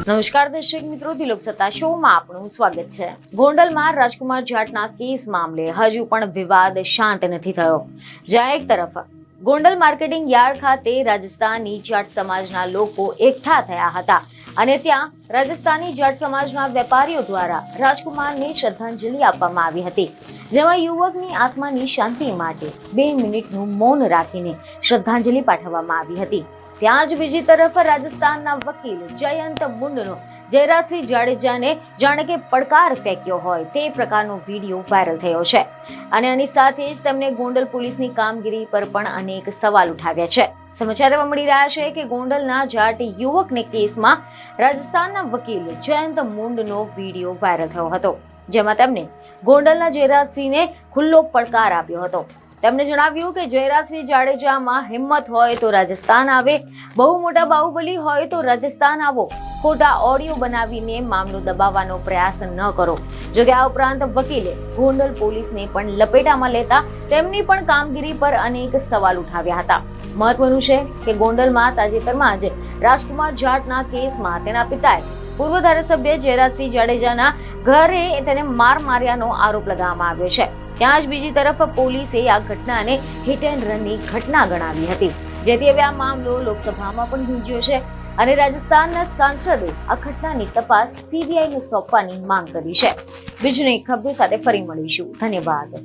નમસ્કાર દર્શક મિત્રો, તિલોક સત્તા શોમાં આપનું સ્વાગત છે। ગોંડલમાં રાજકુમાર જાટના કેસ મામલે હજુ પણ વિવાદ શાંત નથી થયો। જ્યાં એક તરફ ગોંડલ માર્કેટિંગ યાર્ડ ખાતે રાજસ્થાની જાટ સમાજના લોકો એકઠા થયા હતા અને ત્યાં રાજસ્થાની જાટ સમાજના વેપારીઓ દ્વારા રાજકુમારને શ્રદ્ધાંજલિ આપવામાં આવી હતી, જેમાં યુવકની આત્માની શાંતિ માટે 2 મિનિટનું મૌન રાખીને શ્રદ્ધાંજલિ પાઠવવામાં આવી હતી। ત્યાં જ બીજી તરફ રાજસ્થાનના વકીલ જયંત મુંડનો જયરાજસિંહ જાડેજાને જાણે કે પડકાર ફેંક્યો હોય તે પ્રકારનો વિડીયો વાયરલ થયો છે અને આની સાથે જ તેમણે ગોંડલ પોલીસની કામગીરી પર પણ અનેક સવાલ ઉઠાવ્યા છે। સમાચાર એવા મળી રહ્યા છે કે ગોંડલના જાટ યુવકને કેસમાં રાજસ્થાનના વકીલ જયંત મુંડનો વિડીયો વાયરલ થયો હતો, જેમાં તેમણે ગોંડલના જયરાજસિંહને ખુલ્લો પડકાર આપ્યો હતો। તેમણે જણાવ્યું કે જયરાજસિંહ જાડેજામાં હિંમત હોય તો રાજસ્થાન આવે, બહુ મોટા બાહુબલી હોય તો રાજસ્થાન આવો, ખોટા ઓડિયો બનાવીને મામલો દબાવવાનો પ્રયાસ ન કરો। જોકે આ ઉપરાંત વકીલે ગોંડલ પોલીસને પણ લપેટામાં લેતા તેમની પણ કામગીરી પર અનેક સવાલ ઉઠાવ્યા હતા। મહત્વનું છે કે ગોંડલમાં તાજેતરમાં જ રાજકુમાર જાટના કેસમાં તેના પિતાએ પૂર્વ ધારાસભ્ય જયરાજસિંહ જાડેજાના ઘરે તેને માર્યાનો આરોપ લગાવવામાં આવ્યો છે। ત્યાં જ બીજી તરફ પોલીસે આ ઘટનાને હિટ એન્ડ રનની ઘટના ગણાવી હતી, જેથી હવે આ મામલો લોકસભામાં પણ ગુંજ્યો છે અને રાજસ્થાનના સાંસદે આ ઘટનાની તપાસ CBIને સોંપવાની માંગ કરી છે। બીજું એક ખબર સાથે ફરી મળીશું। ધન્યવાદ।